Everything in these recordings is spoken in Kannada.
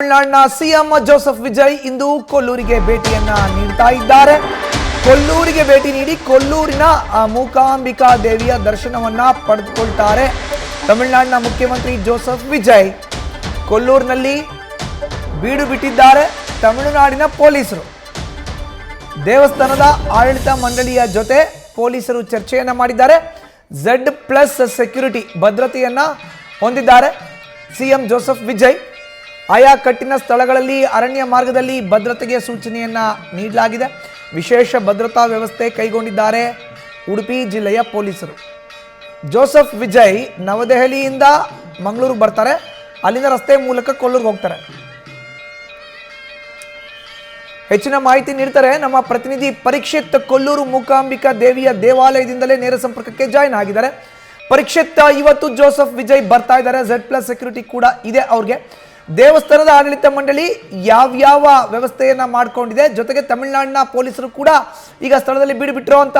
ತಮಿಳುನಾಡಿನ ಸಿಎಂ ಜೋಸೆಫ್ ವಿಜಯ್ ಇಂದು ಕೊಲ್ಲೂರಿಗೆ ಭೇಟಿಯನ್ನ ನೀಡ್ತಾ ಇದ್ದಾರೆ. ಕೊಲ್ಲೂರಿಗೆ ಭೇಟಿ ನೀಡಿ ಕೊಲ್ಲೂರಿನ ಮೂಕಾಂಬಿಕಾ ದೇವಿಯ ದರ್ಶನವನ್ನ ಪಡೆದುಕೊಳ್ತಾರೆ. ತಮಿಳುನಾಡಿನ ಮುಖ್ಯಮಂತ್ರಿ ಜೋಸೆಫ್ ವಿಜಯ್ ಕೊಲ್ಲೂರಿನಲ್ಲಿ ಬೀಡು ಬಿಟ್ಟಿದ್ದಾರೆ. ತಮಿಳುನಾಡಿನ ಪೊಲೀಸರು ದೇವಸ್ಥಾನದ ಆಡಳಿತ ಮಂಡಳಿಯ ಜೊತೆ ಪೊಲೀಸರು ಚರ್ಚೆಯನ್ನ ಮಾಡಿದ್ದಾರೆ. Z+ ಸೆಕ್ಯೂರಿಟಿ ಭದ್ರತೆಯನ್ನ ಹೊಂದಿದ್ದಾರೆ. ಸಿಎಂ ಜೋಸೆಫ್ ವಿಜಯ್ ಆಯಾ ಕಟ್ಟಿನ ಸ್ಥಳಗಳಲ್ಲಿ ಅರಣ್ಯ ಮಾರ್ಗದಲ್ಲಿ ಭದ್ರತೆಗೆ ಸೂಚನೆಯನ್ನ ನೀಡಲಾಗಿದೆ. ವಿಶೇಷ ಭದ್ರತಾ ವ್ಯವಸ್ಥೆ ಕೈಗೊಂಡಿದ್ದಾರೆ ಉಡುಪಿ ಜಿಲ್ಲೆಯ ಪೊಲೀಸರು. ಜೋಸೆಫ್ ವಿಜಯ್ ನವದೆಹಲಿಯಿಂದ ಮಂಗಳೂರಿಗೆ ಬರ್ತಾರೆ. ಅಲ್ಲಿಂದ ರಸ್ತೆ ಮೂಲಕ ಕೊಲ್ಲೂರಿಗೆ ಹೋಗ್ತಾರೆ. ಹೆಚ್ಚಿನ ಮಾಹಿತಿ ನೀಡ್ತಾರೆ ನಮ್ಮ ಪ್ರತಿನಿಧಿ ಪರೀಕ್ಷಿತ್. ಕೊಲ್ಲೂರು ಮೂಕಾಂಬಿಕಾ ದೇವಿಯ ದೇವಾಲಯದಿಂದಲೇ ನೇರ ಸಂಪರ್ಕಕ್ಕೆ ಜಾಯಿನ್ ಆಗಿದ್ದಾರೆ. ಪರೀಕ್ಷಿತ್, ಇವತ್ತು ಜೋಸೆಫ್ ವಿಜಯ್ ಬರ್ತಾ ಇದ್ದಾರೆ. Z+ ಸೆಕ್ಯೂರಿಟಿ ಕೂಡ ಇದೆ ಅವ್ರಿಗೆ. ದೇವಸ್ಥಾನದ ಆಡಳಿತ ಮಂಡಳಿ ಯಾವ್ಯಾವ ವ್ಯವಸ್ಥೆಯನ್ನ ಮಾಡ್ಕೊಂಡಿದೆ, ಜೊತೆಗೆ ತಮಿಳುನಾಡಿನ ಪೊಲೀಸರು ಕೂಡ ಈಗ ಸ್ಥಳದಲ್ಲಿ ಬೀಡು ಬಿಟ್ಟಿರೋ ಅಂತ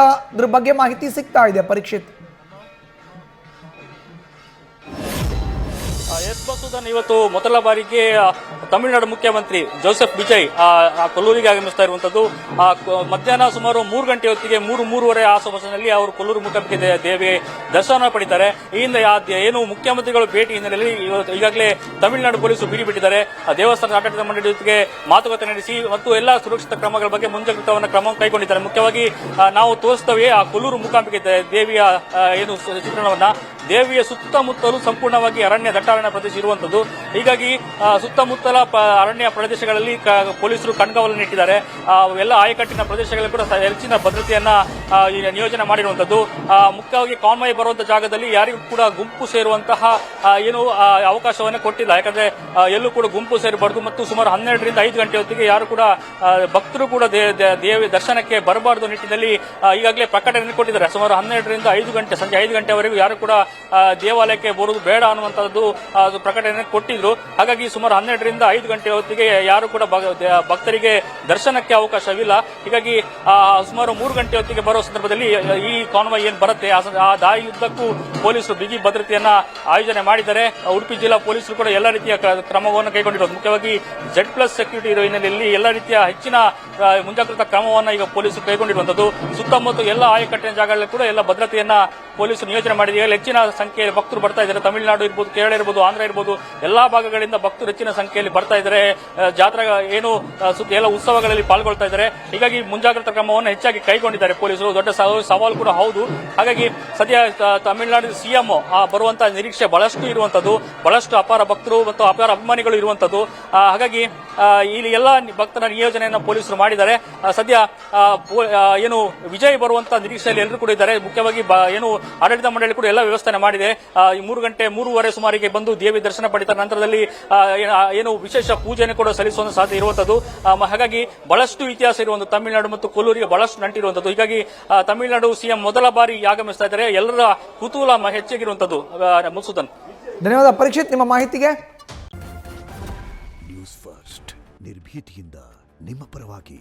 ಬಗ್ಗೆ ಮಾಹಿತಿ ಸಿಗ್ತಾ ಇದೆ. ಪರೀಕ್ಷಿತ್, ಎಸ್ ಮಸೂದನ್, ಇವತ್ತು ಮೊದಲ ಬಾರಿಗೆ ತಮಿಳುನಾಡು ಮುಖ್ಯಮಂತ್ರಿ ಜೋಸೆಫ್ ವಿಜಯ್ ಕೊಲ್ಲೂರಿಗೆ ಆಗಮಿಸ್ತಾ ಇರುವಂತದ್ದು. ಮಧ್ಯಾಹ್ನ ಸುಮಾರು 3 ಗಂಟೆ ಹೊತ್ತಿಗೆ 3-3:30 ಆಸುಪಾಸಿನಲ್ಲಿ ಅವರು ಕೊಲ್ಲೂರು ಮೂಕಾಂಬಿಕೆ ದೇವಿ ದರ್ಶನ ಪಡಿತಾರೆ. ಈ ಹಿಂದೆ ಏನು ಮುಖ್ಯಮಂತ್ರಿಗಳು ಭೇಟಿ ಹಿನ್ನೆಲೆಯಲ್ಲಿ ಈಗಾಗಲೇ ತಮಿಳುನಾಡು ಪೊಲೀಸರು ಬೀಡಿ ಬಿಟ್ಟಿದ್ದಾರೆ. ದೇವಸ್ಥಾನದ ಆಡಳಿತ ಮಂಡಳಿ ಜೊತೆಗೆ ಮಾತುಕತೆ ನಡೆಸಿ ಮತ್ತು ಎಲ್ಲಾ ಸುರಕ್ಷಿತ ಕ್ರಮಗಳ ಬಗ್ಗೆ ಮುಂಜಾಗ್ರತಾ ಕ್ರಮ ಕೈಗೊಂಡಿದ್ದಾರೆ. ಮುಖ್ಯವಾಗಿ ನಾವು ತೋರಿಸ್ತೇವೆ ಆ ಕೊಲ್ಲೂರು ಮೂಕಾಂಬಿಕೆ ದೇವಿಯ ಏನು ಚಿತ್ರಣವನ್ನ. ದೇವಿಯ ಸುತ್ತಮುತ್ತಲೂ ಸಂಪೂರ್ಣವಾಗಿ ಅರಣ್ಯ ದಟ್ಟಾರಣ್ಯ ಪ್ರದೇಶ ಇರುವಂತದ್ದು. ಹೀಗಾಗಿ ಸುತ್ತಮುತ್ತಲ ಅರಣ್ಯ ಪ್ರದೇಶಗಳಲ್ಲಿ ಪೊಲೀಸರು ಕಣ್ಗಾವಲನ್ನು ಇಟ್ಟಿದ್ದಾರೆ. ಎಲ್ಲ ಆಯಕಟ್ಟಿನ ಪ್ರದೇಶಗಳಲ್ಲಿ ಕೂಡ ಹೆಚ್ಚಿನ ಭದ್ರತೆಯನ್ನ ನಿಯೋಜನೆ ಮಾಡಿರುವಂತದ್ದು. ಮುಖ್ಯವಾಗಿ ಕಾನ್ವಾಯ್ ಬರುವಂತಹ ಜಾಗದಲ್ಲಿ ಯಾರಿಗೂ ಕೂಡ ಗುಂಪು ಸೇರುವಂತಹ ಏನು ಅವಕಾಶವನ್ನೇ ಕೊಟ್ಟಿಲ್ಲ. ಯಾಕಂದ್ರೆ ಎಲ್ಲೂ ಕೂಡ ಗುಂಪು ಸೇರಬಾರದು ಮತ್ತು ಸುಮಾರು 12ರಿಂದ 5 ಗಂಟೆ ಹೊತ್ತಿಗೆ ಯಾರು ಕೂಡ ಭಕ್ತರು ಕೂಡ ದೇವಿ ದರ್ಶನಕ್ಕೆ ಬರಬಾರದು ನಿಟ್ಟಿನಲ್ಲಿ ಈಗಾಗಲೇ ಪ್ರಕಟಣೆ ಕೊಟ್ಟಿದ್ದಾರೆ. ಸುಮಾರು 12ರಿಂದ 5 ಗಂಟೆ ಸಂಜೆ 5 ಗಂಟೆವರೆಗೂ ಯಾರು ಕೂಡ ದೇವಾಲಯಕ್ಕೆ ಬರುವುದು ಬೇಡ ಅನ್ನುವಂತದ್ದು ಪ್ರಕಟಣೆ ಕೊಟ್ಟಿದ್ರು. ಹಾಗಾಗಿ ಸುಮಾರು 12ರಿಂದ 5 ಗಂಟೆ ಹೊತ್ತಿಗೆ ಯಾರು ಕೂಡ ಭಕ್ತರಿಗೆ ದರ್ಶನಕ್ಕೆ ಅವಕಾಶವಿಲ್ಲ. ಹೀಗಾಗಿ ಸುಮಾರು 3 ಗಂಟೆ ಹೊತ್ತಿಗೆ ಬರುವ ಸಂದರ್ಭದಲ್ಲಿ ಈ ಕಾನ್ವಾಯ್ ಏನ್ ಬರುತ್ತೆ ಆ ದಾರಿಯುದ್ದಕ್ಕೂ ಪೊಲೀಸರು ಬಿಗಿ ಭದ್ರತೆಯನ್ನ ಆಯೋಜನೆ ಮಾಡಿದ್ದಾರೆ. ಉಡುಪಿ ಜಿಲ್ಲಾ ಪೊಲೀಸರು ಕೂಡ ಎಲ್ಲ ರೀತಿಯ ಕ್ರಮವನ್ನು ಕೈಗೊಂಡಿರೋದು. ಮುಖ್ಯವಾಗಿ Z+ ಸೆಕ್ಯೂರಿಟಿ ಇರುವ ಹಿನ್ನೆಲೆಯಲ್ಲಿ ಎಲ್ಲ ರೀತಿಯ ಹೆಚ್ಚಿನ ಮುಂಜಾಗ್ರತಾ ಕ್ರಮವನ್ನು ಈಗ ಪೊಲೀಸರು ಕೈಗೊಂಡಿರುವಂತದ್ದು. ಸುತ್ತಮುತ್ತ ಎಲ್ಲ ಆಯಕಟ್ಟಿನ ಜಾಗಗಳಲ್ಲಿ ಕೂಡ ಎಲ್ಲ ಭದ್ರತೆಯನ್ನ ಪೊಲೀಸರು ನಿಯೋಜನೆ ಮಾಡಿದ್ದಾರೆ. ಹೆಚ್ಚಿನ ಸಂಖ್ಯೆಯಲ್ಲಿ ಭಕ್ತರು ಬರ್ತಾ ಇದ್ದಾರೆ. ತಮಿಳುನಾಡು ಇರ್ಬೋದು, ಕೇರಳ ಇರ್ಬೋದು, ಆಂಧ್ರ ಇರ್ಬೋದು, ಎಲ್ಲಾ ಭಾಗಗಳಿಂದ ಭಕ್ತರು ಹೆಚ್ಚಿನ ಸಂಖ್ಯೆಯಲ್ಲಿ ಬರ್ತಾ ಇದ್ದಾರೆ. ಜಾತ್ರಾ ಏನು ಎಲ್ಲ ಉತ್ಸವಗಳಲ್ಲಿ ಪಾಲ್ಗೊಳ್ತಾ ಇದ್ದಾರೆ. ಹೀಗಾಗಿ ಮುಂಜಾಗ್ರತಾ ಕ್ರಮವನ್ನು ಹೆಚ್ಚಾಗಿ ಕೈಗೊಂಡಿದ್ದಾರೆ ಪೊಲೀಸರು. ದೊಡ್ಡ ಸವಾಲು ಕೂಡ ಹೌದು. ಹಾಗಾಗಿ ಸದ್ಯ ತಮಿಳುನಾಡು ಸಿಎಂ ಬರುವಂತಹ ನಿರೀಕ್ಷೆ ಬಹಳಷ್ಟು ಇರುವಂತದ್ದು. ಬಹಳಷ್ಟು ಅಪಾರ ಭಕ್ತರು ಮತ್ತು ಅಪಾರ ಅಭಿಮಾನಿಗಳು ಇರುವಂತದ್ದು. ಹಾಗಾಗಿ ಇಲ್ಲಿ ಎಲ್ಲ ಭಕ್ತರ ನಿಯೋಜನೆಯನ್ನು ಪೊಲೀಸರು ಮಾಡಿದ್ದಾರೆ. ಸದ್ಯ ಏನು ವಿಜಯ್ ಬರುವಂತಹ ನಿರೀಕ್ಷೆಯಲ್ಲಿ ಎಲ್ಲರೂ ಕೂಡ ಇದ್ದಾರೆ. ಮುಖ್ಯವಾಗಿ ಏನು ಆಡಳಿತ ಮಂಡಳಿ ಕೂಡ ಎಲ್ಲ ವ್ಯವಸ್ಥೆ ಮಾಡಿದೆ. 3 ಗಂಟೆ 3:30 ಸುಮಾರಿಗೆ ಬಂದು ದೇವಿ ದರ್ಶನ ಪಡಿತ ನಂತರದಲ್ಲಿ ಏನು ವಿಶೇಷ ಪೂಜೆಯನ್ನು ಕೂಡ ಸಲ್ಲಿಸುವ ಸಾಧ್ಯತೆ ಇರುವಂತದ್ದು. ಹಾಗಾಗಿ ಬಹಳಷ್ಟು ಇತಿಹಾಸ ಇರುವಂತಹ ತಮಿಳುನಾಡು ಮತ್ತು ಕೊಲ್ಲೂರಿಗೆ ಬಹಳಷ್ಟು ನಂಟಿರುವಂತದ್ದು. ಹೀಗಾಗಿ ತಮಿಳುನಾಡು ಸಿಎಂ ಮೊದಲ ಬಾರಿ ಆಗಮಿಸ್ತಾ ಇದ್ದಾರೆ. ಎಲ್ಲರ ಕುತೂಹಲ ಹೆಚ್ಚಾಗಿರುವಂತದ್ದು. ಮುಸುದನ್, ಧನ್ಯವಾದ ಪರೀಕ್ಷಿತ್ ನಿಮ್ಮ ಮಾಹಿತಿಗೆ. ನ್ಯೂಸ್ ಫಸ್ಟ್ ನಿರ್ಭೀತಿಯಿಂದ ನಿಮ್ಮ ಪರವಾಗಿ.